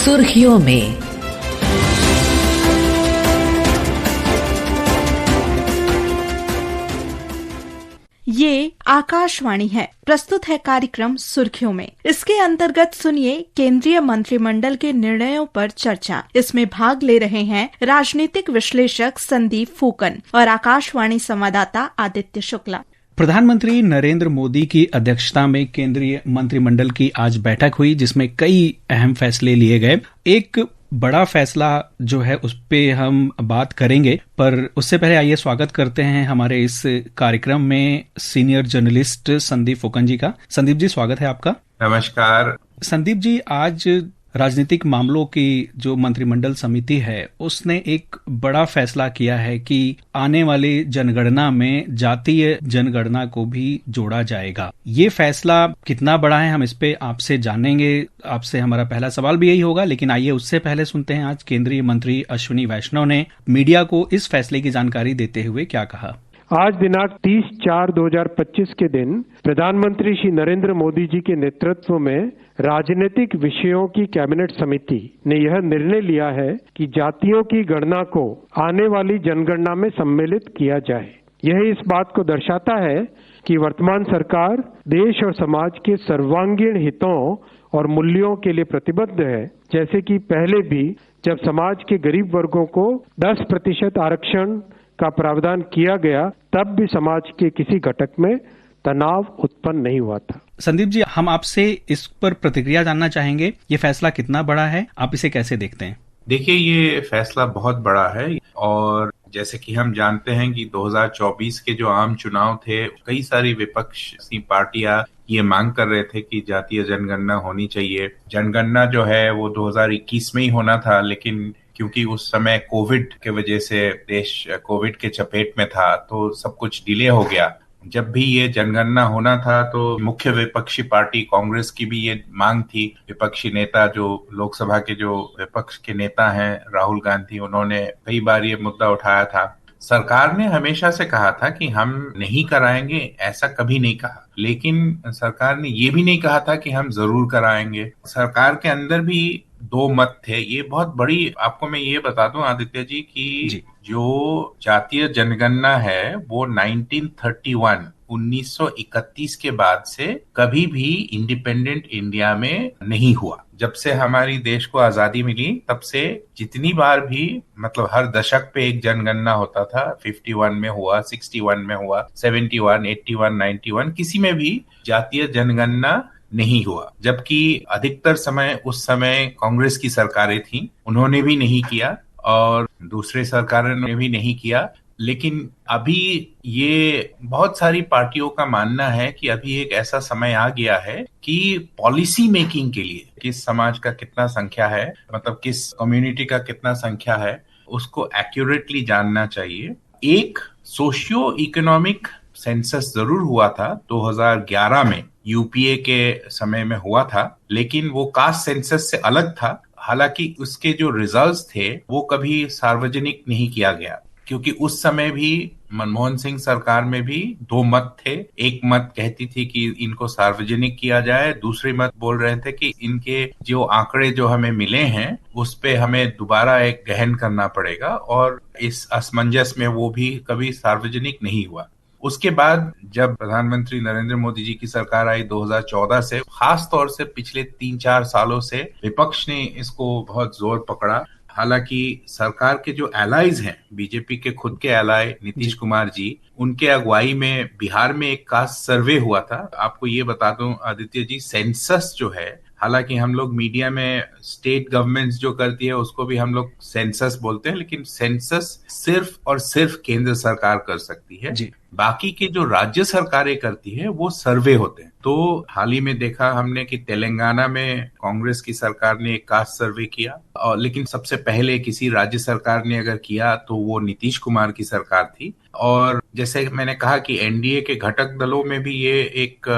सुर्खियों में। ये आकाशवाणी है। प्रस्तुत है कार्यक्रम सुर्खियों में। इसके अंतर्गत सुनिए केंद्रीय मंत्रिमंडल के निर्णयों पर चर्चा। इसमें भाग ले रहे हैं राजनीतिक विश्लेषक संदीप फूकन और आकाशवाणी संवाददाता आदित्य शुक्ला। प्रधानमंत्री नरेंद्र मोदी की अध्यक्षता में केंद्रीय मंत्रिमंडल की आज बैठक हुई, जिसमें कई अहम फैसले लिए गए। एक बड़ा फैसला जो है उस पे हम बात करेंगे, पर उससे पहले आइए स्वागत करते हैं हमारे इस कार्यक्रम में सीनियर जर्नलिस्ट संदीप फूकन जी का। संदीप जी, स्वागत है आपका। नमस्कार। संदीप जी, आज राजनीतिक मामलों की जो मंत्रिमंडल समिति है उसने एक बड़ा फैसला किया है कि आने वाली जनगणना में जातीय जनगणना को भी जोड़ा जाएगा। ये फैसला कितना बड़ा है, हम इस पे आपसे जानेंगे। आपसे हमारा पहला सवाल भी यही होगा, लेकिन आइए उससे पहले सुनते हैं आज केंद्रीय मंत्री अश्विनी वैष्णव ने मीडिया को इस फैसले की जानकारी देते हुए क्या कहा। आज दिनांक 30/4/2025 के दिन प्रधानमंत्री श्री नरेंद्र मोदी जी के नेतृत्व में राजनीतिक विषयों की कैबिनेट समिति ने यह निर्णय लिया है कि जातियों की गणना को आने वाली जनगणना में सम्मिलित किया जाए। यह इस बात को दर्शाता है कि वर्तमान सरकार देश और समाज के सर्वांगीण हितों और मूल्यों के लिए प्रतिबद्ध है। जैसे कि पहले भी जब समाज के गरीब वर्गों को 10% आरक्षण का प्रावधान किया गया, तब भी समाज के किसी घटक में तनाव उत्पन्न नहीं हुआ था। संदीप जी, हम आपसे इस पर प्रतिक्रिया जानना चाहेंगे। ये फैसला कितना बड़ा है, आप इसे कैसे देखते हैं? देखिए, ये फैसला बहुत बड़ा है और जैसे कि हम जानते हैं कि 2024 के जो आम चुनाव थे, कई सारी विपक्षी पार्टियां ये मांग कर रहे थे कि जातीय जनगणना होनी चाहिए। जनगणना जो है वो 2021 में ही होना था, लेकिन क्योंकि उस समय कोविड के वजह से देश कोविड के चपेट में था तो सब कुछ डिले हो गया। जब भी ये जनगणना होना था तो मुख्य विपक्षी पार्टी कांग्रेस की भी ये मांग थी। विपक्षी नेता जो लोकसभा के जो विपक्ष के नेता हैं राहुल गांधी, उन्होंने कई बार ये मुद्दा उठाया था। सरकार ने हमेशा से कहा था कि हम नहीं कराएंगे, ऐसा कभी नहीं कहा। लेकिन सरकार ने ये भी नहीं कहा था कि हम जरूर कराएंगे। सरकार के अंदर भी दो मत थे। ये बहुत बड़ी, आपको मैं ये बता दूं आदित्य जी कि जो जातीय जनगणना है वो 1931 के बाद से कभी भी इंडिपेंडेंट इंडिया में नहीं हुआ। जब से हमारी देश को आजादी मिली तब से जितनी बार भी, मतलब हर दशक पे एक जनगणना होता था। 51 में हुआ, 61 में हुआ, 71, 81, 91, किसी में भी जातीय जनगणना नहीं हुआ। जबकि अधिकतर समय उस समय कांग्रेस की सरकारें थीं, उन्होंने भी नहीं किया और दूसरे सरकारों ने भी नहीं किया। लेकिन अभी ये बहुत सारी पार्टियों का मानना है कि अभी एक ऐसा समय आ गया है कि पॉलिसी मेकिंग के लिए किस समाज का कितना संख्या है, मतलब किस कम्युनिटी का कितना संख्या है, उसको एक्यूरेटली जानना चाहिए। एक सोशियो इकोनॉमिक सेंसस जरूर हुआ था 2011 में, यूपीए के समय में हुआ था, लेकिन वो कास्ट सेंसस से अलग था। हालांकि उसके जो रिजल्ट्स थे वो कभी सार्वजनिक नहीं किया गया, क्योंकि उस समय भी मनमोहन सिंह सरकार में भी दो मत थे। एक मत कहती थी कि इनको सार्वजनिक किया जाए, दूसरी मत बोल रहे थे कि इनके जो आंकड़े जो हमें मिले हैं उस पे हमें दोबारा एक गहन करना पड़ेगा, और इस असमंजस में वो भी कभी सार्वजनिक नहीं हुआ। उसके बाद जब प्रधानमंत्री नरेंद्र मोदी जी की सरकार आई 2014 से, खास तौर से पिछले 3-4 सालों से विपक्ष ने इसको बहुत जोर पकड़ा। हालांकि सरकार के जो एलाइज हैं, बीजेपी के खुद के एलाई नीतीश कुमार जी, उनके अगुवाई में बिहार में एक कास्ट सर्वे हुआ था। आपको ये बता दूं आदित्य जी, सेंसस जो है, हालांकि हम लोग मीडिया में स्टेट गवर्नमेंट्स जो करती है उसको भी हम लोग सेंसस बोलते हैं, लेकिन सेंसस सिर्फ और सिर्फ केंद्र सरकार कर सकती है। बाकी के जो राज्य सरकारें करती है वो सर्वे होते हैं। तो हाल ही में देखा हमने कि तेलंगाना में कांग्रेस की सरकार ने एक कास्ट सर्वे किया, और लेकिन सबसे पहले किसी राज्य सरकार ने अगर किया तो वो नीतीश कुमार की सरकार थी। और जैसे मैंने कहा कि एनडीए के घटक दलों में भी ये एक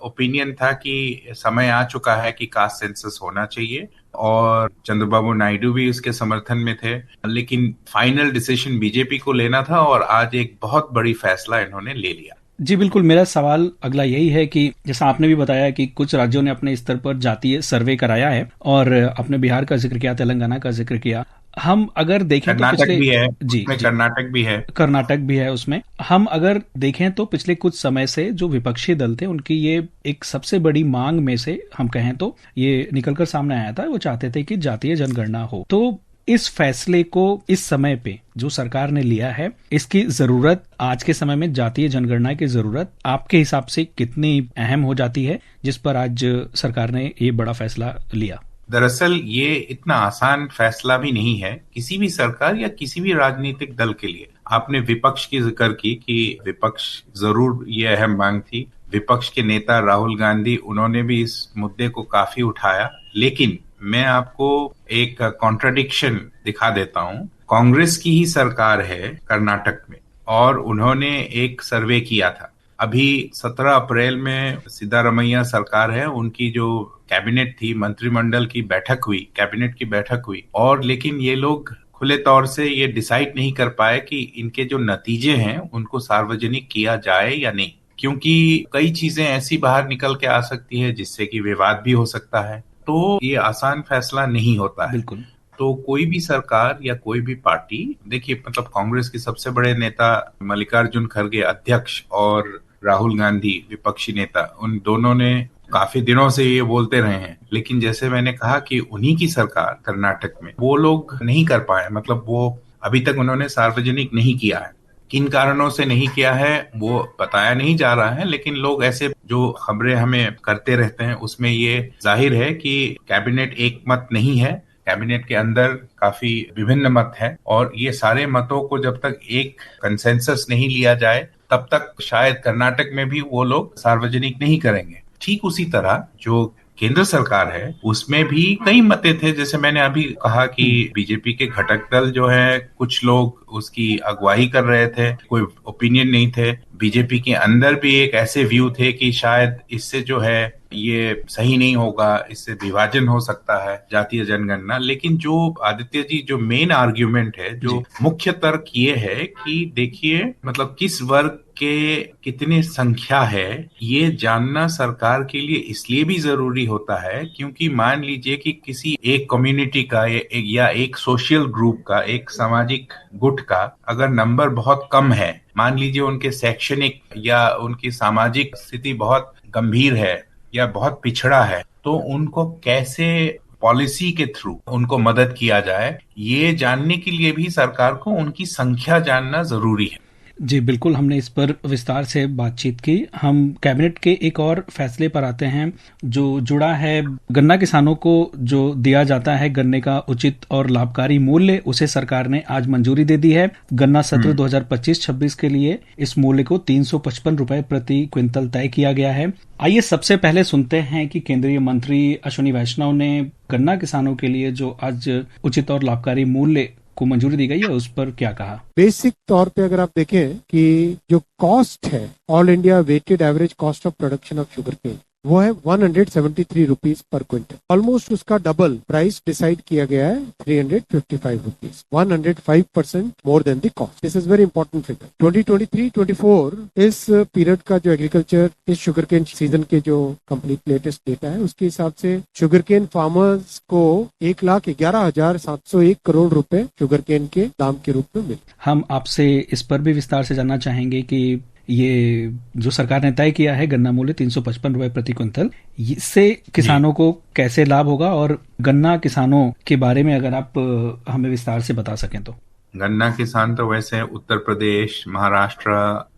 ओपिनियन था कि समय आ चुका है कि कास्ट सेंसस होना चाहिए, और चंद्रबाबू नायडू भी इसके समर्थन में थे। लेकिन फाइनल डिसीजन बीजेपी को लेना था और आज एक बहुत बड़ी फैसला इन्होंने ले लिया। जी बिल्कुल, मेरा सवाल अगला यही है कि जैसा आपने भी बताया कि कुछ राज्यों ने अपने स्तर पर जातीय सर्वे कराया है और आपने बिहार का जिक्र किया, तेलंगाना का जिक्र किया। हम अगर देखें तो कर्नाटक पिछले भी है, जी उसमें जी कर्नाटक भी है। कर्नाटक भी है उसमें। हम अगर देखें तो पिछले कुछ समय से जो विपक्षी दल थे उनकी ये एक सबसे बड़ी मांग में से हम कहें तो ये निकलकर सामने आया था, वो चाहते थे कि जातीय जनगणना हो। तो इस फैसले को इस समय पे जो सरकार ने लिया है, इसकी जरूरत आज के समय में जातीय जनगणना की जरूरत आपके हिसाब से कितनी अहम हो जाती है, जिस पर आज सरकार ने ये बड़ा फैसला लिया? दरअसल ये इतना आसान फैसला भी नहीं है किसी भी सरकार या किसी भी राजनीतिक दल के लिए। आपने विपक्ष की जिक्र की कि विपक्ष जरूर ये अहम मांग थी। विपक्ष के नेता राहुल गांधी, उन्होंने भी इस मुद्दे को काफी उठाया, लेकिन मैं आपको एक कॉन्ट्रडिक्शन दिखा देता हूं। कांग्रेस की ही सरकार है कर्नाटक में और उन्होंने एक सर्वे किया था। अभी 17 अप्रैल में सिद्धारमैया सरकार है, उनकी जो कैबिनेट थी, मंत्रिमंडल की बैठक हुई, कैबिनेट की बैठक हुई, और लेकिन ये लोग खुले तौर से ये डिसाइड नहीं कर पाए कि इनके जो नतीजे हैं उनको सार्वजनिक किया जाए या नहीं, क्योंकि कई चीजें ऐसी बाहर निकल के आ सकती है जिससे कि विवाद भी हो सकता है। तो ये आसान फैसला नहीं होता है। बिल्कुल। तो कोई भी सरकार या कोई भी पार्टी, देखिए मतलब कांग्रेस के सबसे बड़े नेता मल्लिकार्जुन खड़गे अध्यक्ष और राहुल गांधी विपक्षी नेता, उन दोनों ने काफी दिनों से ये बोलते रहे हैं, लेकिन जैसे मैंने कहा कि उन्हीं की सरकार कर्नाटक में वो लोग नहीं कर पाए, मतलब वो अभी तक उन्होंने सार्वजनिक नहीं किया है। किन कारणों से नहीं किया है वो बताया नहीं जा रहा है, लेकिन लोग ऐसे जो खबरें हमें करते रहते हैं उसमें ये जाहिर है कि कैबिनेट एक मत नहीं है, कैबिनेट के अंदर काफी विभिन्न मत है, और ये सारे मतों को जब तक एक कंसेंसस नहीं लिया जाए तब तक शायद कर्नाटक में भी वो लोग सार्वजनिक नहीं करेंगे। ठीक उसी तरह जो केंद्र सरकार है उसमें भी कई मते थे, जैसे मैंने अभी कहा कि बीजेपी के घटक दल जो है कुछ लोग उसकी अगुवाई कर रहे थे, कोई ओपिनियन नहीं थे। बीजेपी के अंदर भी एक ऐसे व्यू थे कि शायद इससे जो है ये सही नहीं होगा, इससे विभाजन हो सकता है जातीय जनगणना। लेकिन जो आदित्य जी जो मेन आर्ग्यूमेंट है, जो मुख्य तर्क ये है कि देखिए मतलब किस वर्ग के कितनी संख्या है ये जानना सरकार के लिए इसलिए भी जरूरी होता है क्योंकि मान लीजिए कि किसी एक कम्युनिटी का या एक सोशल ग्रुप का, एक सामाजिक गुट का अगर नंबर बहुत कम है, मान लीजिए उनके शैक्षणिक या उनकी सामाजिक स्थिति बहुत गंभीर है या बहुत पिछड़ा है, तो उनको कैसे पॉलिसी के थ्रू उनको मदद किया जाए, ये जानने के लिए भी सरकार को उनकी संख्या जानना जरूरी है। जी बिल्कुल, हमने इस पर विस्तार से बातचीत की। हम कैबिनेट के एक और फैसले पर आते हैं जो जुड़ा है गन्ना किसानों को जो दिया जाता है गन्ने का उचित और लाभकारी मूल्य, उसे सरकार ने आज मंजूरी दे दी है। गन्ना सत्र 2025-26 के लिए इस मूल्य को 355 रुपए प्रति क्विंटल तय किया गया है। आइए सबसे पहले सुनते हैं कि केंद्रीय मंत्री अश्विनी वैष्णव ने गन्ना किसानों के लिए जो आज उचित और लाभकारी मूल्य को मंजूरी दी गई है उस पर क्या कहा। बेसिक तौर पे अगर आप देखें कि जो कॉस्ट है, all India weighted average cost of production of sugarcane, वो है 173 रुपीज पर क्विंटल। ऑलमोस्ट उसका डबल प्राइस डिसाइड किया गया है 355 rupees, 105% more than the cost. This is very important figure. 2023-24 इस पीरियड का जो एग्रीकल्चर इस शुगर केन सीजन के जो कंप्लीट लेटेस्ट डेटा है उसके हिसाब से शुगर केन फार्मर्स को 1,11,701 करोड़ रुपए शुगर केन के दाम के रूप में मिले। हम आपसे इस पर भी विस्तार से जानना चाहेंगे कि ये जो सरकार ने तय किया है गन्ना मूल्य 355 रुपए प्रति क्विंटल, इससे किसानों को कैसे लाभ होगा, और गन्ना किसानों के बारे में अगर आप हमें विस्तार से बता सकें तो। गन्ना किसान तो वैसे उत्तर प्रदेश, महाराष्ट्र,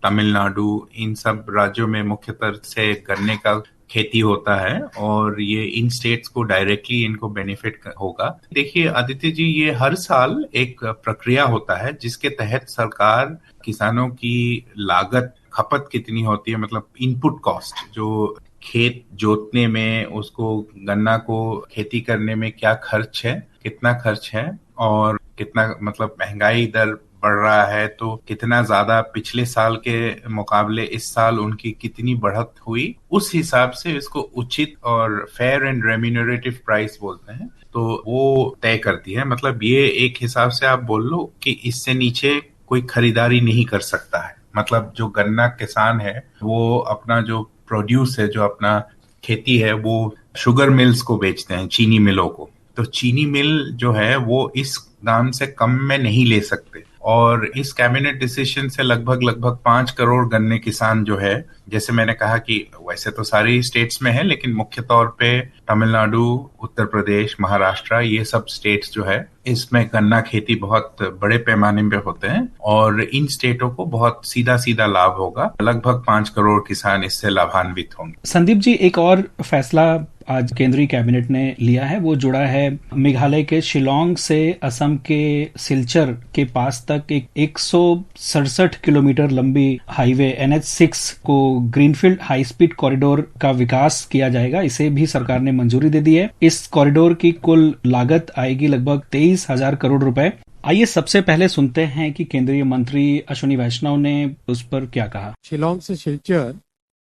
तमिलनाडु, इन सब राज्यों में मुख्यतः से गन्ने का खेती होता है और ये इन स्टेट्स को डायरेक्टली इनको बेनिफिट होगा। देखिए आदित्य जी, ये हर साल एक प्रक्रिया होता है जिसके तहत सरकार किसानों की लागत, खपत कितनी होती है, मतलब इनपुट कॉस्ट, जो खेत जोतने में, उसको गन्ना को खेती करने में क्या खर्च है, कितना खर्च है, और कितना मतलब महंगाई दर बढ़ रहा है तो कितना ज्यादा पिछले साल के मुकाबले इस साल उनकी कितनी बढ़त हुई, उस हिसाब से इसको उचित और फेयर एंड रेम्यूनरेटिव प्राइस बोलते हैं, तो वो तय करती है। मतलब ये एक हिसाब से आप बोल लो कि इससे नीचे कोई खरीदारी नहीं कर सकता है। मतलब जो गन्ना किसान है वो अपना जो प्रोड्यूस है, जो अपना खेती है, वो शुगर मिल्स को बेचते हैं, चीनी मिलों को। तो चीनी मिल जो है वो इस दाम से कम में नहीं ले सकते, और इस कैबिनेट डिसीजन से लगभग 5 करोड़ गन्ने किसान जो है, जैसे मैंने कहा कि वैसे तो सारी स्टेट्स में है, लेकिन मुख्य तौर पे तमिलनाडु, उत्तर प्रदेश, महाराष्ट्र, ये सब स्टेट्स जो है इसमें गन्ना खेती बहुत बड़े पैमाने पे होते हैं, और इन स्टेटों को बहुत सीधा सीधा लाभ होगा। लगभग 5 करोड़ किसान इससे लाभान्वित होंगे। संदीप जी, एक और फैसला आज केंद्रीय कैबिनेट ने लिया है, वो जुड़ा है मेघालय के शिलोंग से असम के सिलचर के पास तक एक 167 किलोमीटर लंबी हाईवे NH6 को ग्रीनफील्ड हाई स्पीड कॉरिडोर का विकास किया जाएगा। इसे भी सरकार ने मंजूरी दे दी है। इस कॉरिडोर की कुल लागत आएगी लगभग 23,000 करोड़ रुपए। आइए सबसे पहले सुनते हैं कि केंद्रीय मंत्री अश्विनी वैष्णव ने उस पर क्या कहा। शिलोंग से सिलचर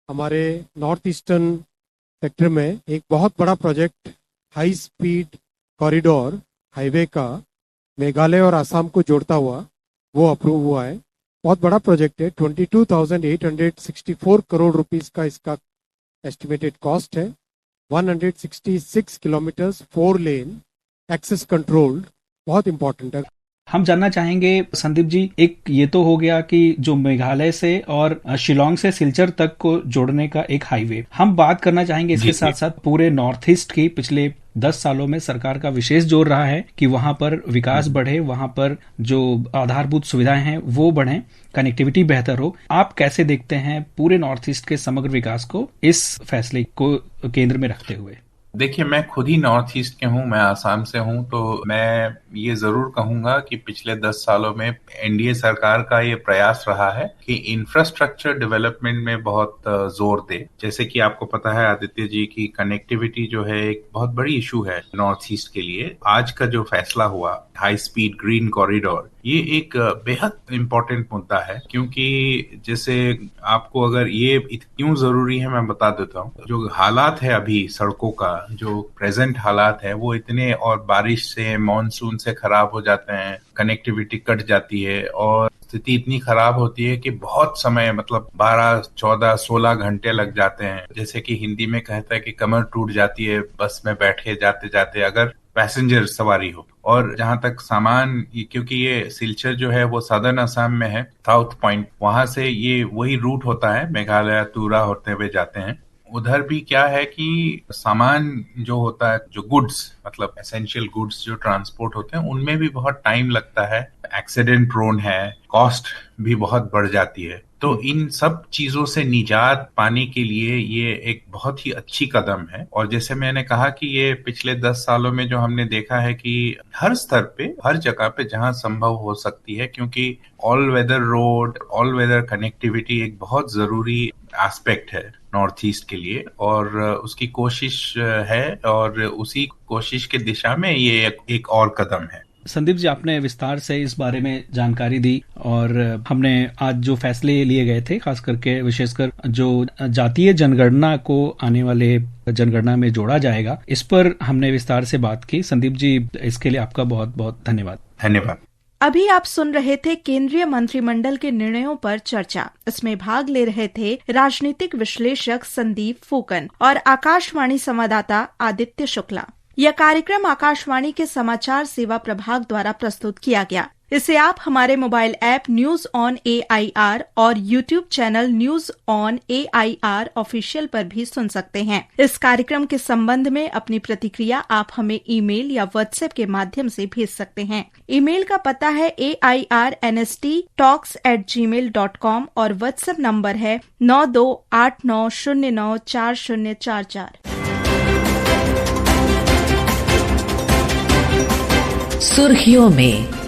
हमारे नॉर्थ ईस्टर्न सेक्टर में एक बहुत बड़ा project high speed corridor highway का मेघालय और असम को जोड़ता हुआ वो अप्रूव हुआ है। बहुत बड़ा प्रोजेक्ट है। 22,864 करोड़ रुपीस का इसका एस्टिमेटेड कॉस्ट है। 166 किलोमीटर्स 4 लेन एक्सेस कंट्रोल्ड, बहुत इंपॉर्टेंट है। हम जानना चाहेंगे संदीप जी, एक ये तो हो गया कि जो मेघालय से और शिलोंग से सिलचर तक को जोड़ने का एक हाईवे, हम बात करना चाहेंगे इसके साथ साथ पूरे नॉर्थ ईस्ट की। पिछले 10 सालों में सरकार का विशेष जोर रहा है कि वहां पर विकास बढ़े, वहां पर जो आधारभूत सुविधाएं हैं वो बढ़े, कनेक्टिविटी बेहतर हो। आप कैसे देखते हैं पूरे नॉर्थ ईस्ट के समग्र विकास को इस फैसले को केंद्र में रखते हुए? देखिए, मैं खुद ही नॉर्थ ईस्ट के हूँ, मैं आसाम से हूँ, तो मैं ये जरूर कहूंगा कि पिछले 10 सालों में एनडीए सरकार का ये प्रयास रहा है कि इंफ्रास्ट्रक्चर डेवलपमेंट में बहुत जोर दे। जैसे कि आपको पता है आदित्य जी की कनेक्टिविटी जो है एक बहुत बड़ी इशू है नॉर्थ ईस्ट के लिए। आज का जो फैसला हुआ हाई स्पीड ग्रीन कॉरिडोर, ये एक बेहद इम्पोर्टेंट मुद्दा है, क्योंकि जैसे आपको अगर ये क्यों जरूरी है मैं बता देता हूँ। जो हालात है अभी सड़कों का, जो प्रेजेंट हालात है वो इतने, और बारिश से मानसून से खराब हो जाते हैं, कनेक्टिविटी कट जाती है, और स्थिति इतनी खराब होती है कि बहुत समय, मतलब 12, 14, 16 घंटे लग जाते हैं। जैसे कि हिंदी में कहता है कि कमर टूट जाती है बस में बैठे जाते जाते अगर पैसेंजर सवारी हो। और जहां तक सामान, क्योंकि ये सिलचर जो है वो सदर्न असम में है, साउथ पॉइंट, वहां से ये वही रूट होता है, मेघालय तुरा होते हुए जाते हैं। उधर भी क्या है कि सामान जो होता है, जो गुड्स, मतलब एसेंशियल गुड्स जो ट्रांसपोर्ट होते हैं, उनमें भी बहुत टाइम लगता है, एक्सीडेंट प्रोन है, कॉस्ट भी बहुत बढ़ जाती है। तो इन सब चीजों से निजात पाने के लिए ये एक बहुत ही अच्छी कदम है। और जैसे मैंने कहा कि ये पिछले 10 सालों में जो हमने देखा है कि हर स्तर पे, हर जगह पे जहां संभव हो सकती है, क्योंकि all weather road, all weather connectivity एक बहुत जरूरी एस्पेक्ट है नॉर्थ ईस्ट के लिए, और उसकी कोशिश है, और उसी कोशिश के दिशा में ये एक और कदम है। संदीप जी, आपने विस्तार से इस बारे में जानकारी दी, और हमने आज जो फैसले लिए गए थे, खास करके विशेषकर जो जातीय जनगणना को आने वाले जनगणना में जोड़ा जाएगा, इस पर हमने विस्तार से बात की। संदीप जी, इसके लिए आपका बहुत बहुत धन्यवाद। धन्यवाद। अभी आप सुन रहे थे केंद्रीय मंत्रिमंडल के निर्णयों पर चर्चा। इसमें भाग ले रहे थे राजनीतिक विश्लेषक संदीप फूकन और आकाशवाणी संवाददाता आदित्य शुक्ला। यह कार्यक्रम आकाशवाणी के समाचार सेवा प्रभाग द्वारा प्रस्तुत किया गया। इसे आप हमारे mobile app news on AIR और YouTube channel news on AIR official पर भी सुन सकते हैं। इस कार्यक्रम के संबंध में अपनी प्रतिक्रिया आप हमें ईमेल या व्हाट्सएप के माध्यम से भेज सकते हैं। ईमेल का पता है AIRNSTtalks@gmail.com और व्हाट्सएप नंबर है 9289094044। सुर्खियों में